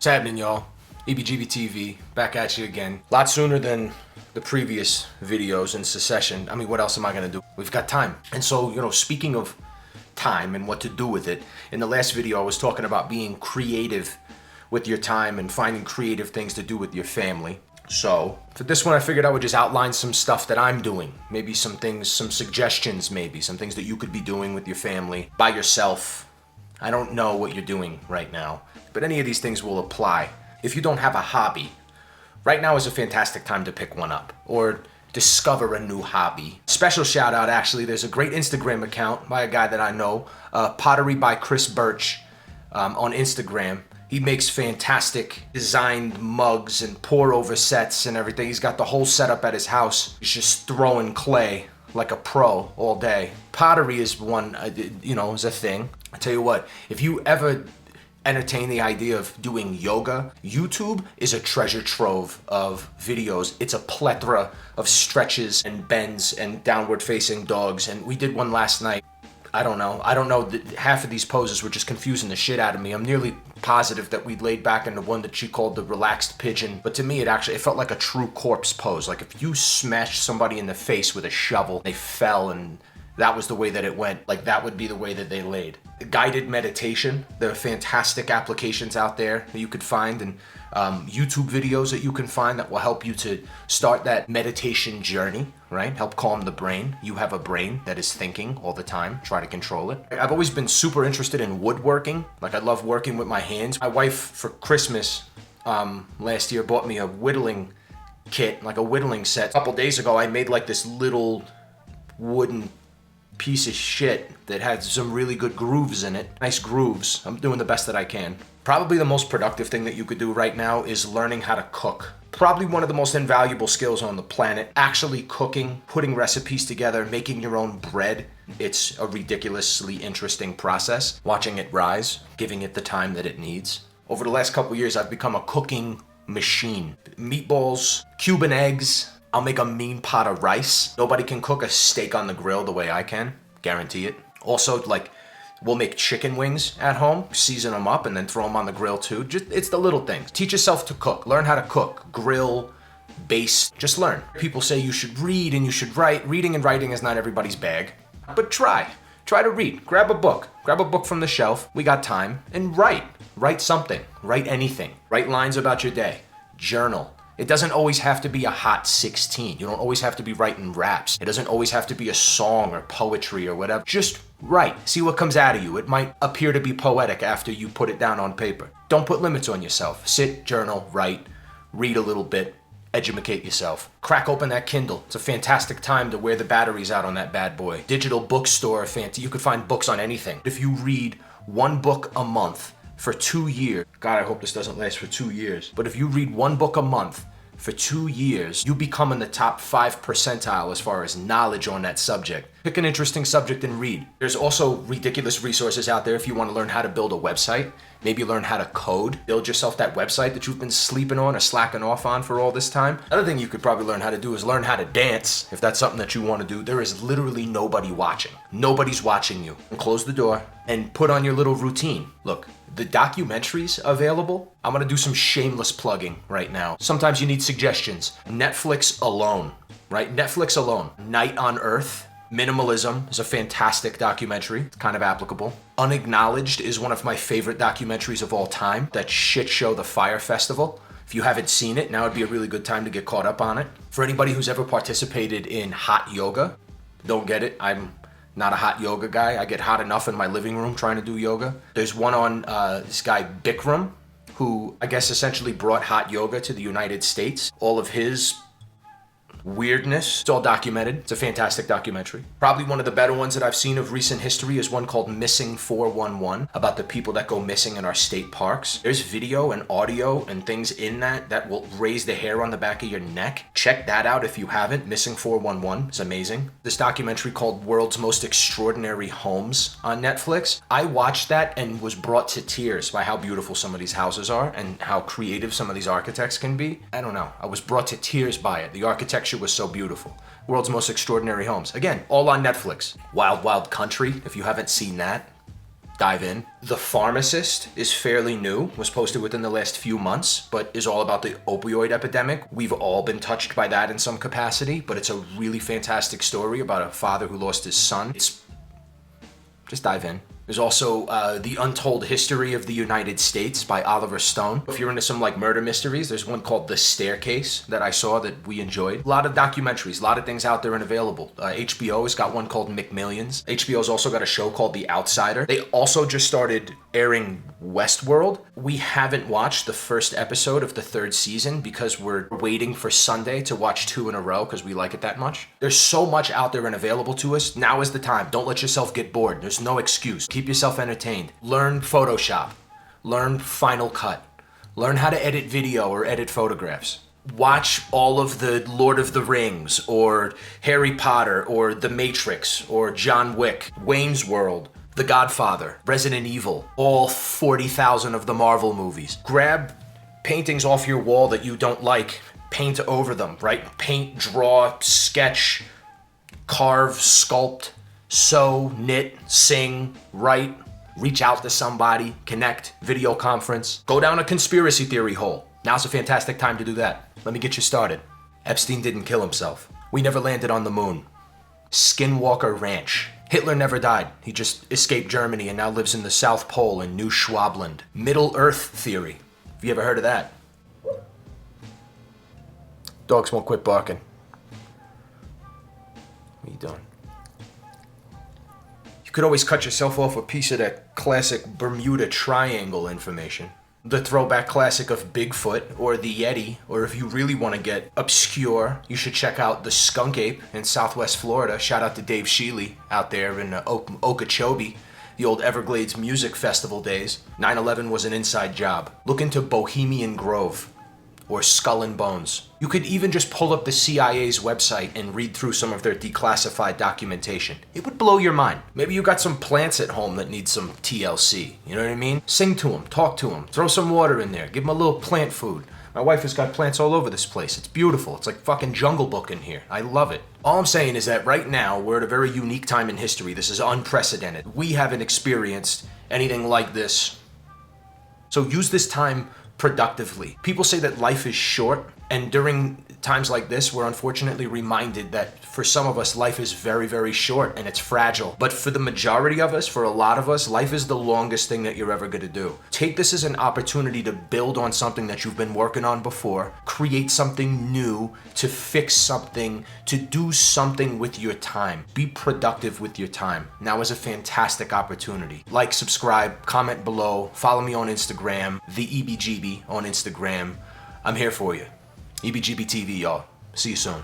What's happening, y'all? EbGbTV, back at you again. A lot sooner than the previous videos in succession. I mean, what else am I gonna do? We've got time. And so, speaking of time and what to do with it, in the last video I was talking about being creative with your time and finding creative things to do with your family. So, for this one I figured I would just outline some stuff that I'm doing. Maybe some things, some suggestions maybe, some things that you could be doing with your family, by yourself. I don't know what you're doing right now, but any of these things will apply. If you don't have a hobby, right now is a fantastic time to pick one up or discover a new hobby. Special shout out, actually, there's a great Instagram account by a guy that I know, Pottery by Chris Birch on Instagram. He makes fantastic designed mugs and pour over sets and everything. He's got the whole setup at his house. He's just throwing clay like a pro all day. Pottery is one, is a thing. I tell you what, if you ever entertain the idea of doing yoga, YouTube is a treasure trove of videos. It's a plethora of stretches and bends and downward facing dogs. And we did one last night. I don't know. Half of these poses were just confusing the shit out of me. I'm nearly positive that we laid back into one that she called the relaxed pigeon. But to me, it felt like a true corpse pose. Like if you smashed somebody in the face with a shovel, they fell and that was the way that it went. Like that would be the way that they laid. Guided meditation. There are fantastic applications out there that you could find and YouTube videos that you can find that will help you to start that meditation journey, right? Help calm the brain. You have a brain that is thinking all the time. Try to control it. I've always been super interested in woodworking. Like I love working with my hands. My wife for Christmas last year bought me a whittling kit, like a whittling set. A couple days ago, I made like this little wooden piece of shit that had some really good grooves in it. Nice grooves. I'm doing the best that I can. Probably the most productive thing that you could do right now is learning how to cook. Probably one of the most invaluable skills on the planet. Actually cooking, putting recipes together, making your own bread. It's a ridiculously interesting process. Watching it rise, giving it the time that it needs. Over the last couple years, I've become a cooking machine. Meatballs, Cuban eggs. I'll make a mean pot of rice. Nobody can cook a steak on the grill the way I can. Guarantee it. Also, we'll make chicken wings at home, season them up, and then throw them on the grill too. It's the little things. Teach yourself to cook. Learn how to cook. Grill, baste. Just learn. People say you should read and you should write. Reading and writing is not everybody's bag. But try. Try to read. Grab a book. Grab a book from the shelf. We got time. And write. Write something. Write anything. Write lines about your day. Journal. It doesn't always have to be a hot 16. You don't always have to be writing raps. It doesn't always have to be a song or poetry or whatever. Just write. See what comes out of you. It might appear to be poetic after you put it down on paper. Don't put limits on yourself. Sit, journal, write, read a little bit, educate yourself. Crack open that Kindle. It's a fantastic time to wear the batteries out on that bad boy. Digital bookstore, you could find books on anything. If you read one book a month, for 2 years. God, I hope this doesn't last for 2 years. But if you read one book a month for 2 years, you become in the top 5 percentile as far as knowledge on that subject. Pick an interesting subject and read. There's also ridiculous resources out there if you want to learn how to build a website. Maybe learn how to code. Build yourself that website that you've been sleeping on or slacking off on for all this time. Another thing you could probably learn how to do is learn how to dance. If that's something that you want to do, there is literally nobody watching. Nobody's watching you. And close the door and put on your little routine. Look, the documentaries available, I'm gonna do some shameless plugging right now. Sometimes you need suggestions. Netflix alone, right? Netflix alone. Night on Earth. Minimalism is a fantastic documentary. It's kind of applicable. Unacknowledged is one of my favorite documentaries of all time. That shit show, The Fire Festival. If you haven't seen it, now would be a really good time to get caught up on it. For anybody who's ever participated in hot yoga, don't get it. I'm not a hot yoga guy. I get hot enough in my living room trying to do yoga. There's one on this guy Bikram, who I guess essentially brought hot yoga to the United States. All of his weirdness. It's all documented. It's a fantastic documentary. Probably one of the better ones that I've seen of recent history is one called Missing 411, about the people that go missing in our state parks. There's video and audio and things in that will raise the hair on the back of your neck. Check that out if you haven't. Missing 411 is amazing. This documentary called World's Most Extraordinary Homes on Netflix. I watched that and was brought to tears by how beautiful some of these houses are and how creative some of these architects can be. I don't know. I was brought to tears by it. The architecture was so beautiful. World's Most Extraordinary Homes. Again, all on Netflix. Wild Wild Country, if you haven't seen that. dive in. The Pharmacist is fairly new, was posted within the last few months, but is all about the opioid epidemic. We've all been touched by that in some capacity, but it's a really fantastic story about a father who lost his son. Just dive in. There's also The Untold History of the United States by Oliver Stone. If you're into some like murder mysteries, there's one called The Staircase that I saw that we enjoyed. A lot of documentaries, a lot of things out there and available. HBO has got one called McMillions. HBO's also got a show called The Outsider. They also just started airing Westworld. We haven't watched the first episode of the 3rd season because we're waiting for Sunday to watch 2 in a row because we like it that much. There's so much out there and available to us. Now is the time. Don't let yourself get bored. There's no excuse. Keep yourself entertained. Learn Photoshop. Learn Final Cut. Learn how to edit video or edit photographs. Watch all of the Lord of the Rings or Harry Potter or The Matrix or John Wick, Wayne's World, The Godfather, Resident Evil, all 40,000 of the Marvel movies. Grab paintings off your wall that you don't like, paint over them, right? Paint, draw, sketch, carve, sculpt, sew, knit, sing, write, reach out to somebody, connect, video conference, go down a conspiracy theory hole. Now's a fantastic time to do that. Let me get you started. Epstein didn't kill himself. We never landed on the moon. Skinwalker Ranch. Hitler never died. He just escaped Germany and now lives in the South Pole in New Schwabland. Middle Earth theory. Have you ever heard of that? Dogs won't quit barking. What are you doing? You could always cut yourself off a piece of that classic Bermuda Triangle information. The throwback classic of Bigfoot or the Yeti, or if you really want to get obscure, you should check out the Skunk Ape in Southwest Florida. Shout out to Dave Sheely out there in Okeechobee, the old Everglades Music Festival days. 9/11 was an inside job. Look into Bohemian Grove or Skull and Bones. You could even just pull up the CIA's website and read through some of their declassified documentation. It would blow your mind. Maybe you got some plants at home that need some TLC. You know what I mean? Sing to them, talk to them, throw some water in there, give them a little plant food. My wife has got plants all over this place. It's beautiful. It's like fucking Jungle Book in here. I love it. All I'm saying is that right now, we're at a very unique time in history. This is unprecedented. We haven't experienced anything like this. So use this time productively. People say that life is short, and during times like this, we're unfortunately reminded that for some of us, life is very, very short and it's fragile. But for the majority of us, for a lot of us, life is the longest thing that you're ever gonna do. Take this as an opportunity to build on something that you've been working on before, create something new, to fix something, to do something with your time. Be productive with your time. Now is a fantastic opportunity. Like, subscribe, comment below, follow me on Instagram, the EbGb on Instagram. I'm here for you. EbGbTV, y'all. See you soon.